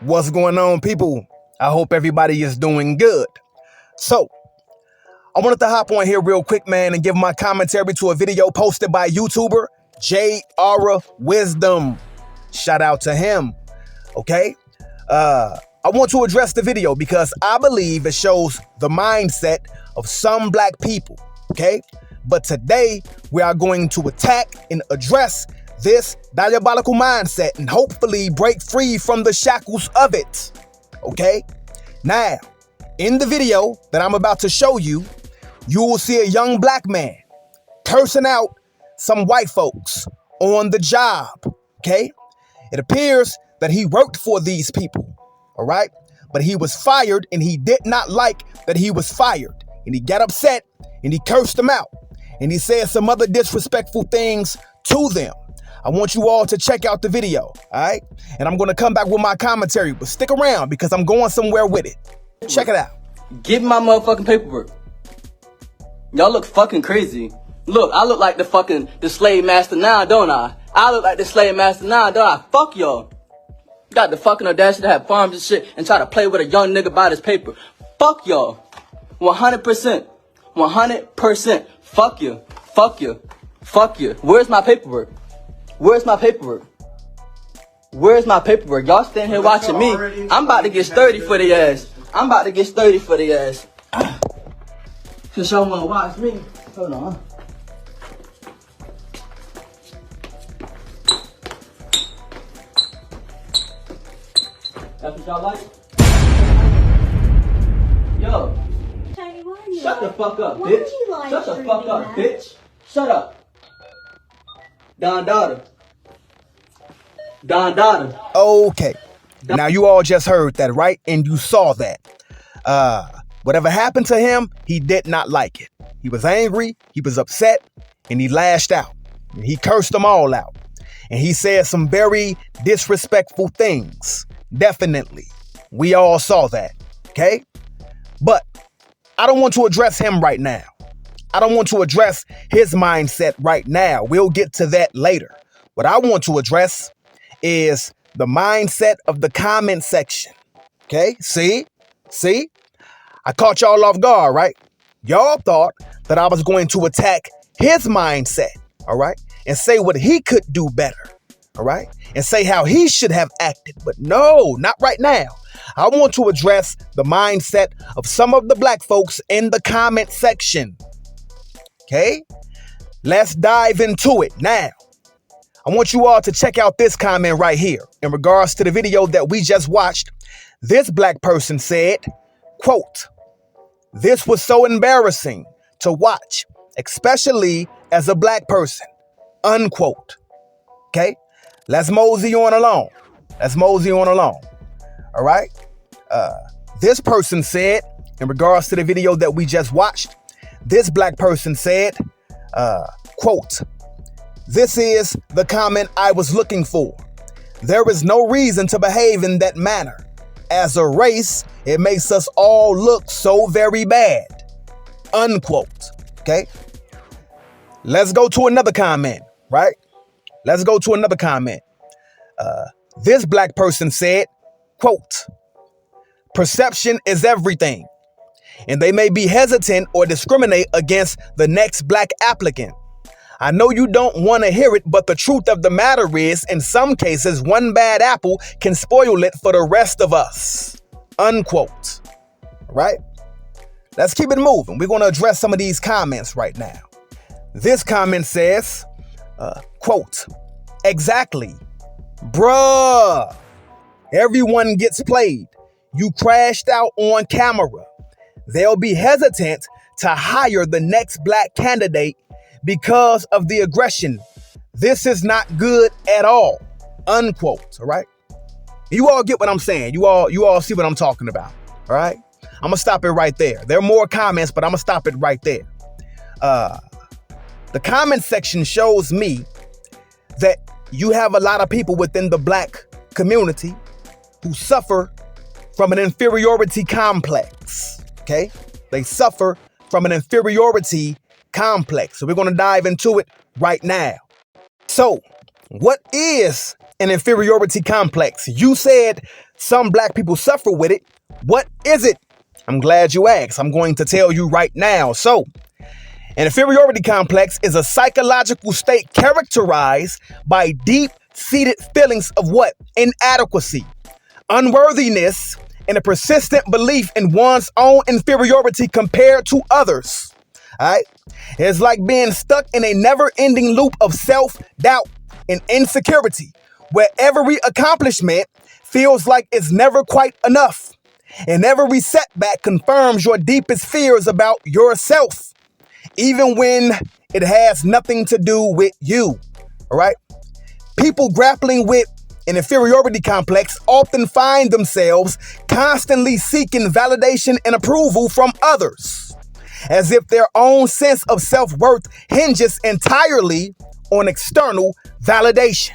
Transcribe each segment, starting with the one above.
What's going on, people? I hope everybody is doing good. So, I wanted to hop on here real quick, man, and give my commentary to a video posted by YouTuber J.R. Wisdom. Shout out to him, okay? I want to address the video because I believe it shows the mindset of some black people, okay? But today, we are going to attack and address this diabolical mindset and hopefully break free from the shackles of it, okay? Now, in the video that I'm about to show you, you will see a young black man cursing out some white folks on the job, okay? It appears that he worked for these people, all right? But he was fired and he did not like that he was fired. And he got upset and he cursed them out. And he said some other disrespectful things to them. I want you all to check out the video, all right? And I'm going to come back with my commentary, but stick around because I'm going somewhere with it. Check it out. Give me my motherfucking paperwork. Y'all look fucking crazy. Look, I look like the slave master now, don't I? I look like the slave master now, don't I? Fuck y'all. Got the fucking audacity to have farms and shit and try to play with a young nigga about his paper. Fuck y'all. 100%. 100%. Fuck you. Fuck you. Fuck you. Where's my paperwork? Where's my paperwork? Where's my paperwork? Y'all standing here watching me. I'm about to get sturdy for the ass. I'm about to get sturdy for the ass. Since y'all wanna watch me. Hold on. That's what y'all like? Yo. Tiny, why are you Shut the fuck up, why bitch. are you live Shut the streaming fuck up, that? bitch. Shut up. Don daughter. Don daughter. Okay. Now, you all just heard that, right? And you saw that. Whatever happened to him, he did not like it. He was angry, he was upset, and he lashed out. And he cursed them all out. And he said some very disrespectful things. Definitely. We all saw that, okay? But I don't want to address him right now. I don't want to address his mindset right now. We'll get to that later. What I want to address is the mindset of the comment section. Okay? See? I caught y'all off guard, right? Y'all thought that I was going to attack his mindset, all right? And say what he could do better, all right? And say how he should have acted. But no, not right now. I want to address the mindset of some of the black folks in the comment section. Okay? Let's dive into it now. I want you all to check out this comment right here. In regards to the video that we just watched, this black person said, quote, "This was so embarrassing to watch, especially as a black person," unquote. Okay? Let's mosey on along. All right? This person said, in regards to the video that we just watched, this black person said, quote, "This is the comment I was looking for. There is no reason to behave in that manner. As a race, it makes us all look so very bad," unquote. Okay? Let's go to another comment, right? Let's go to another comment. This black person said, quote, "Perception is everything, and they may be hesitant or discriminate against the next black applicant. I know you don't want to hear it, but the truth of the matter is, in some cases, one bad apple can spoil it for the rest of us," unquote. Right? Let's keep it moving. We're going to address some of these comments right now. This comment says, quote, "Exactly. Bruh. Everyone gets played. You crashed out on camera. They'll be hesitant to hire the next black candidate because of the aggression. This is not good at all," unquote. All right? You all get what I'm saying. You all see what I'm talking about. All right? I'm going to stop it right there. There are more comments, but I'm going to stop it right there. The comment section shows me that you have a lot of people within the black community who suffer from an inferiority complex. Okay? They suffer from an inferiority complex. So we're going to dive into it right now. So what is an inferiority complex? You said some black people suffer with it. What is it? I'm glad you asked. I'm going to tell you right now. So, an inferiority complex is a psychological state characterized by deep-seated feelings of what? Inadequacy, unworthiness, and a persistent belief in one's own inferiority compared to others. All right? It's like being stuck in a never-ending loop of self-doubt and insecurity, where every accomplishment feels like it's never quite enough, and every setback confirms your deepest fears about yourself, even when it has nothing to do with you. All right? People grappling with an inferiority complex often find themselves constantly seeking validation and approval from others, as if their own sense of self-worth hinges entirely on external validation.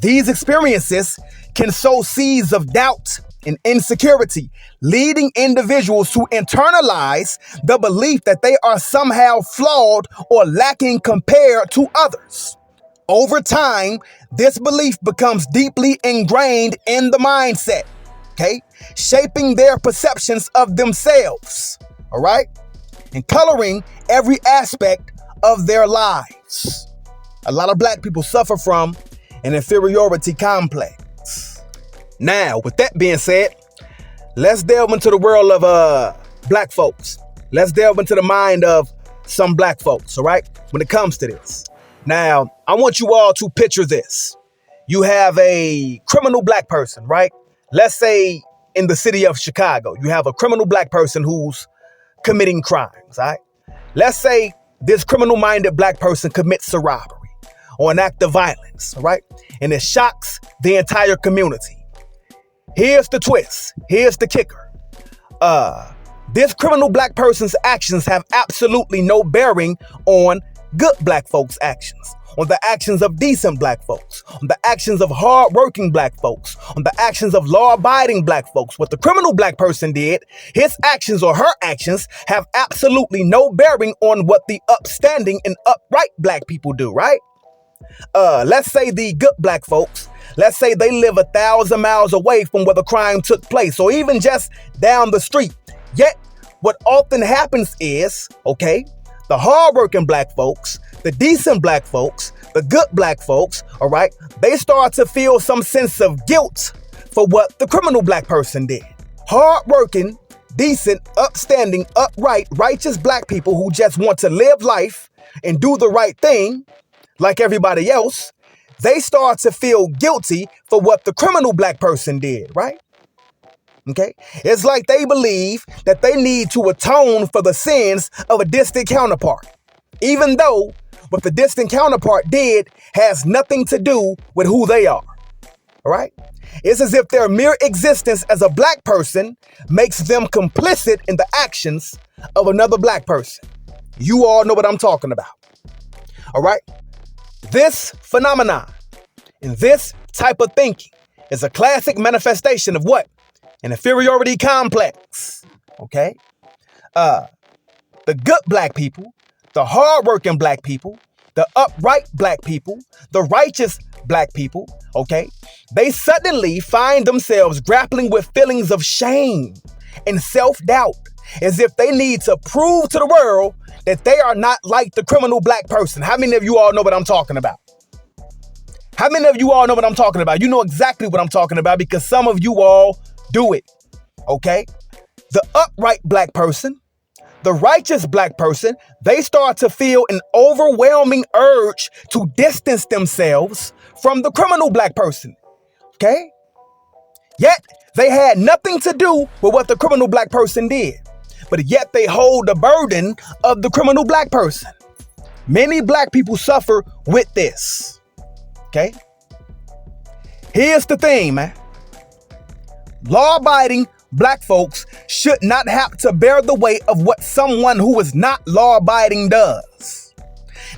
These experiences can sow seeds of doubt and insecurity, leading individuals to internalize the belief that they are somehow flawed or lacking compared to others. Over time, this belief becomes deeply ingrained in the mindset, okay? Shaping their perceptions of themselves, all right? And coloring every aspect of their lives. A lot of black people suffer from an inferiority complex. Now, with that being said, let's delve into the world of black folks. Let's delve into the mind of some black folks, all right? When it comes to this. Now, I want you all to picture this. You have a criminal black person, right? Let's say in the city of Chicago, you have a criminal black person who's committing crimes, all right? Let's say this criminal-minded black person commits a robbery or an act of violence, all right? And it shocks the entire community. Here's the twist. Here's the kicker. This criminal black person's actions have absolutely no bearing on good black folks' actions, on the actions of decent black folks, on the actions of hard-working black folks, on the actions of law-abiding black folks. What the criminal black person did, his actions or her actions have absolutely no bearing on what the upstanding and upright black people do, right? Let's say the good black folks, let's say they live 1,000 miles away from where the crime took place, or even just down the street. Yet, what often happens is, okay, the hardworking black folks, the decent black folks, the good black folks, all right, they start to feel some sense of guilt for what the criminal black person did. Hardworking, decent, upstanding, upright, righteous black people who just want to live life and do the right thing like everybody else, they start to feel guilty for what the criminal black person did, right? Okay? It's like they believe that they need to atone for the sins of a distant counterpart, even though what the distant counterpart did has nothing to do with who they are. All right? It's as if their mere existence as a black person makes them complicit in the actions of another black person. You all know what I'm talking about. All right? This phenomenon and this type of thinking is a classic manifestation of what? An inferiority complex, okay? The good black people, the hardworking black people, the upright black people, the righteous black people, okay? They suddenly find themselves grappling with feelings of shame and self-doubt, as if they need to prove to the world that they are not like the criminal black person. How many of you all know what I'm talking about? How many of you all know what I'm talking about? You know exactly what I'm talking about because some of you all do it, okay? The upright black person, the righteous black person, they start to feel an overwhelming urge to distance themselves from the criminal black person, okay? Yet, they had nothing to do with what the criminal black person did, but yet they hold the burden of the criminal black person. Many black people suffer with this, okay? Here's the thing, man. Law-abiding black folks should not have to bear the weight of what someone who is not law-abiding does.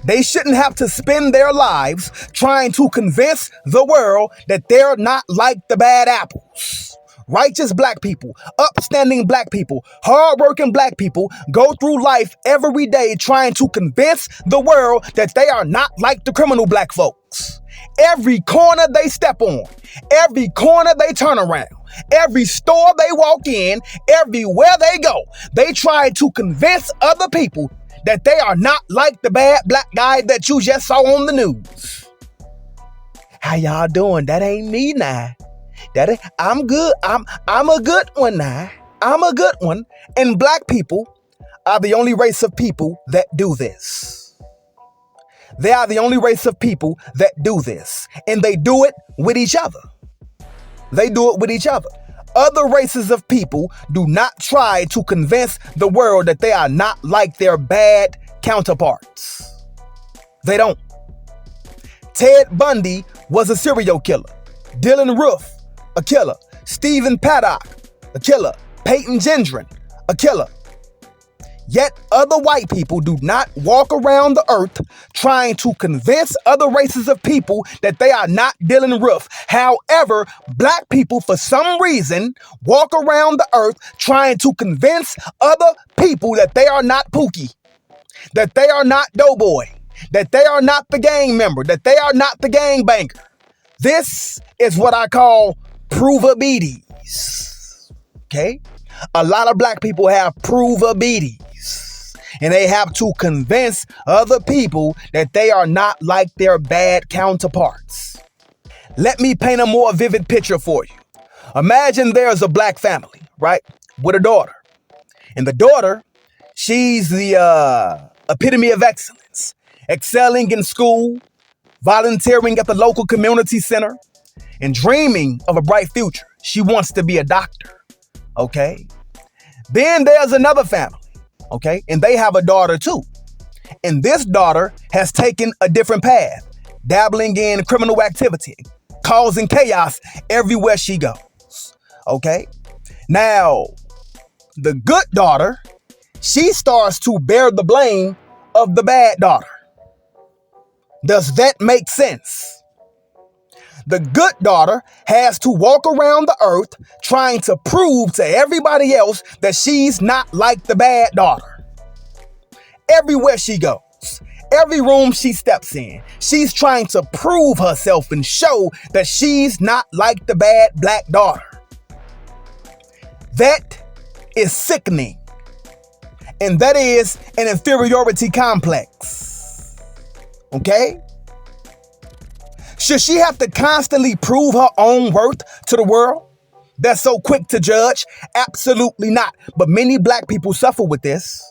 They shouldn't have to spend their lives trying to convince the world that they're not like the bad apples. Righteous black people, upstanding black people, hardworking black people go through life every day trying to convince the world that they are not like the criminal black folks. Every corner they step on, every corner they turn around, every store they walk in, everywhere they go, they try to convince other people that they are not like the bad black guy that you just saw on the news. How y'all doing? That ain't me now. I'm good. I'm a good one now. I'm a good one. And black people are the only race of people that do this. They are the only race of people that do this. And they do it with each other. They do it with each other. Other races of people do not try to convince the world that they are not like their bad counterparts. They don't. Ted Bundy was a serial killer. Dylan Roof, a killer. Stephen Paddock, a killer. Peyton Gendron, a killer. Yet other white people do not walk around the earth trying to convince other races of people that they are not Dylan Roof. However, black people, for some reason, walk around the earth trying to convince other people that they are not Pookie, that they are not Doughboy, that they are not the gang member, that they are not the gang banker. This is what I call provabilities. Okay? A lot of black people have provabilities. And they have to convince other people that they are not like their bad counterparts. Let me paint a more vivid picture for you. Imagine there's a black family, right? With a daughter. And the daughter, she's the epitome of excellence. Excelling in school, volunteering at the local community center, and dreaming of a bright future. She wants to be a doctor, okay? Then there's another family. Okay, and they have a daughter too. And this daughter has taken a different path, dabbling in criminal activity, causing chaos everywhere she goes. Okay, now the good daughter, she starts to bear the blame of the bad daughter. Does that make sense? The good daughter has to walk around the earth trying to prove to everybody else that she's not like the bad daughter. Everywhere she goes, every room she steps in, she's trying to prove herself and show that she's not like the bad black daughter. That is sickening. And that is an inferiority complex. Okay? Should she have to constantly prove her own worth to the world that's so quick to judge? Absolutely not. But many black people suffer with this.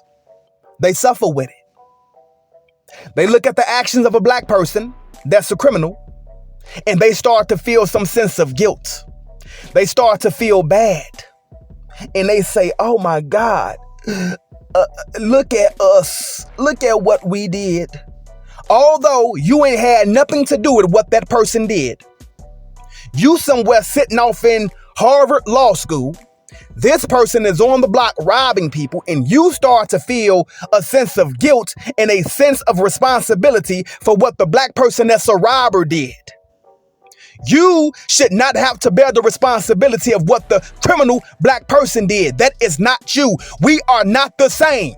They suffer with it. They look at the actions of a black person that's a criminal, and they start to feel some sense of guilt. They start to feel bad. And they say, oh my God, look at us. Look at what we did. Although you ain't had nothing to do with what that person did. You somewhere sitting off in Harvard Law School. This person is on the block robbing people, and you start to feel a sense of guilt and a sense of responsibility for what the black person that's a robber did. You should not have to bear the responsibility of what the criminal black person did. That is not you. We are not the same.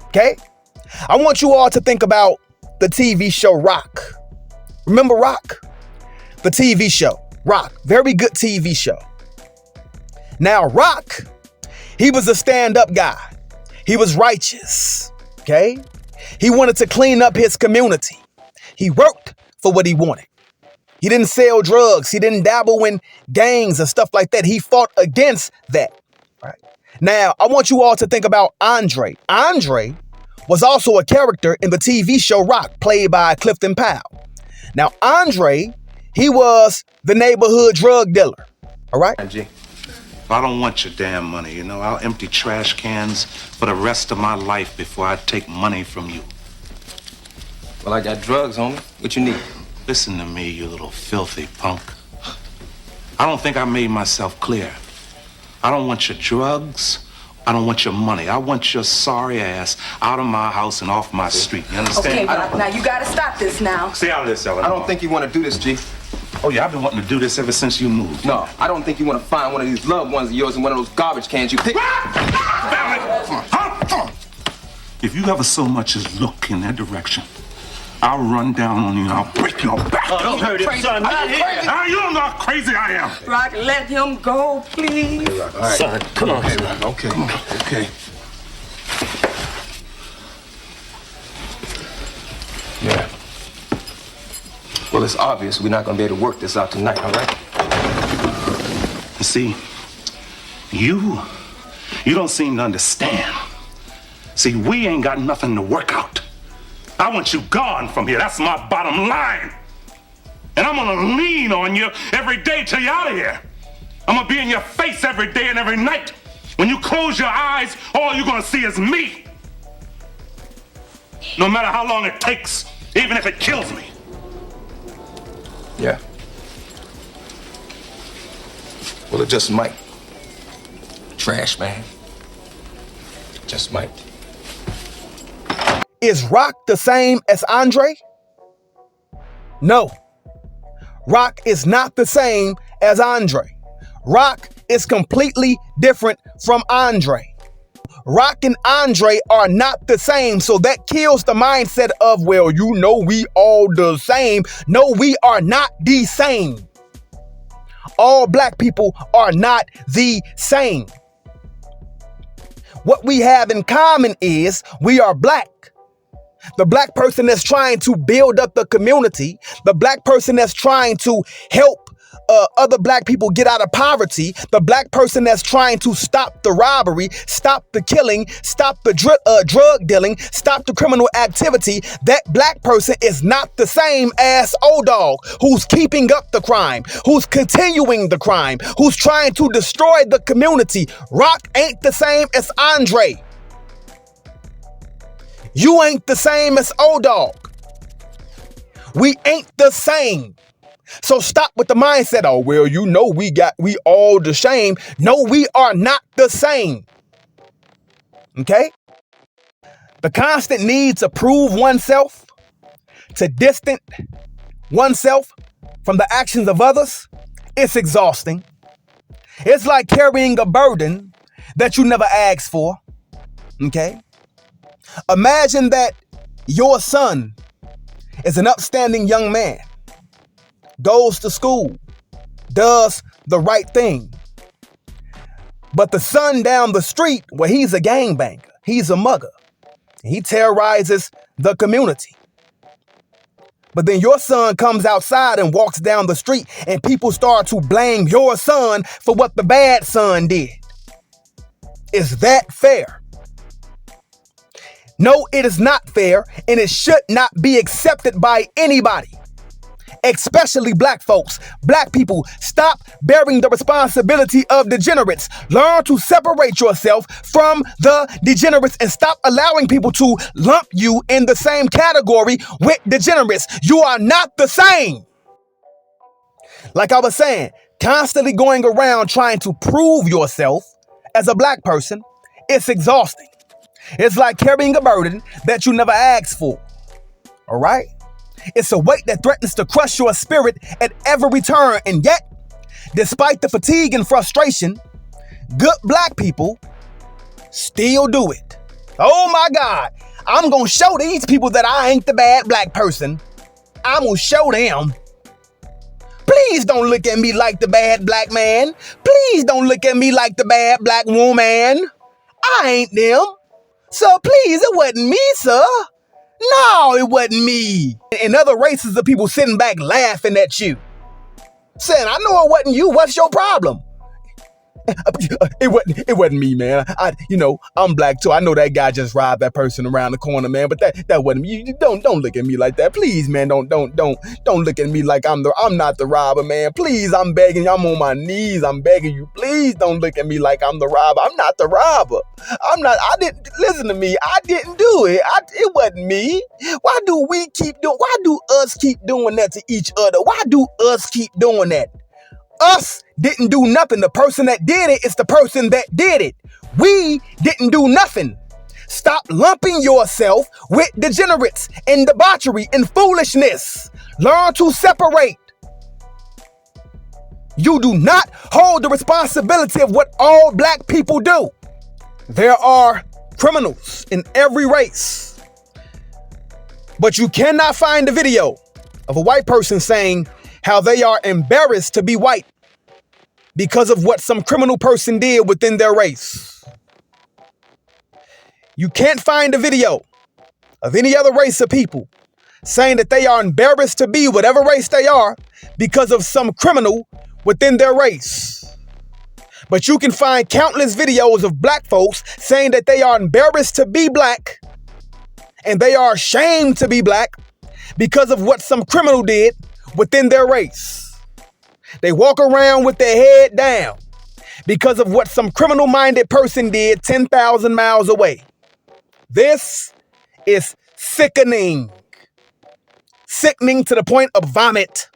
Okay? I want you all to think about the TV show Rock. Remember Rock? The TV show Rock. Very good TV show. Now Rock, he was a stand-up guy. He was righteous. Okay? He wanted to clean up his community. He worked for what he wanted. He didn't sell drugs. He didn't dabble in gangs and stuff like that. He fought against that. Right? Now, I want you all to think about Andre. Andre was also a character in the TV show Rock, played by Clifton Powell. Now, Andre, he was the neighborhood drug dealer. All right? Angie, I don't want your damn money, you know. I'll empty trash cans for the rest of my life before I take money from you. Well, I got drugs, homie. What you need? Listen to me, you little filthy punk. I don't think I made myself clear. I don't want your drugs. I don't want your money. I want your sorry ass out of my house and off my street. You understand? Okay, Rock, now you gotta stop this now. Stay out of this, Ellen. I don't think you want to do this, G. Oh, yeah, I've been wanting to do this ever since you moved. No, I don't think you want to find one of these loved ones of yours in one of those garbage cans you pick. If you ever so much as look in that direction, I'll run down on you and I'll break your back. Oh, don't hurt him, son. Not here. Now you don't know how crazy I am. Rock, let him go, please. Hey, Rock, all right. Son, come on. Hey, Rock, okay. Okay. Yeah. Well, it's obvious we're not gonna be able to work this out tonight, all right? You see, you don't seem to understand. See, we ain't got nothing to work out. I want you gone from here. That's my bottom line. And I'm gonna lean on you every day till you're out of here. I'm gonna be in your face every day and every night. When you close your eyes, all you're gonna see is me. No matter how long it takes, even if it kills me. Yeah. Well, it just might. Trash, man. Just might. Is Rock the same as Andre? No. Rock is not the same as Andre. Rock is completely different from Andre. Rock and Andre are not the same, so that kills the mindset of, well, you know we all the same. No, we are not the same. All black people are not the same. What we have in common is we are black. The black person that's trying to build up the community, the black person that's trying to help other black people get out of poverty, the black person that's trying to stop the robbery, stop the killing, stop the drug dealing, stop the criminal activity, that black person is not the same as O-Dog, who's keeping up the crime, who's continuing the crime, who's trying to destroy the community. Rock ain't the same as Andre. You ain't the same as O-Dog. We ain't the same. So stop with the mindset, oh, well, you know we all the same. No, we are not the same. Okay? The constant need to prove oneself, to distance oneself from the actions of others, it's exhausting. It's like carrying a burden that you never asked for. Okay? Imagine that your son is an upstanding young man, goes to school, does the right thing. But the son down the street, well, he's a gangbanger, he's a mugger, he terrorizes the community. But then your son comes outside and walks down the street and people start to blame your son for what the bad son did. Is that fair? No, it is not fair, and it should not be accepted by anybody, especially black folks. Black people, stop bearing the responsibility of degenerates. Learn to separate yourself from the degenerates and stop allowing people to lump you in the same category with degenerates. You are not the same. Like I was saying, constantly going around trying to prove yourself as a black person, it's exhausting. It's like carrying a burden that you never asked for. All right? It's a weight that threatens to crush your spirit at every turn. And yet, despite the fatigue and frustration, good black people still do it. Oh my God. I'm going to show these people that I ain't the bad black person. I'm going to show them. Please don't look at me like the bad black man. Please don't look at me like the bad black woman. I ain't them. So please, it wasn't me, sir. No, it wasn't me. And other races of people sitting back laughing at you, saying, I know it wasn't you. What's your problem? It wasn't me, man. I'm black too. I know that guy just robbed that person around the corner, man. But that wasn't me. Don't look at me like that, please, man. Don't look at me like I'm not the robber, man. Please, I'm begging you. I'm on my knees. I'm begging you. Please don't look at me like I'm the robber. I'm not the robber. I didn't listen to me. I didn't do it. It wasn't me. Why do us keep doing that to each other? Why do us keep doing that? Us didn't do nothing. The person that did it is the person that did it. We didn't do nothing. Stop lumping yourself with degenerates and debauchery and foolishness. Learn to separate. You do not hold the responsibility of what all black people do. There are criminals in every race. But you cannot find a video of a white person saying how they are embarrassed to be white because of what some criminal person did within their race. You can't find a video of any other race of people saying that they are embarrassed to be whatever race they are because of some criminal within their race. But you can find countless videos of black folks saying that they are embarrassed to be black and they are ashamed to be black because of what some criminal did within their race. They walk around with their head down because of what some criminal-minded person did 10,000 miles away. This is sickening. Sickening to the point of vomit.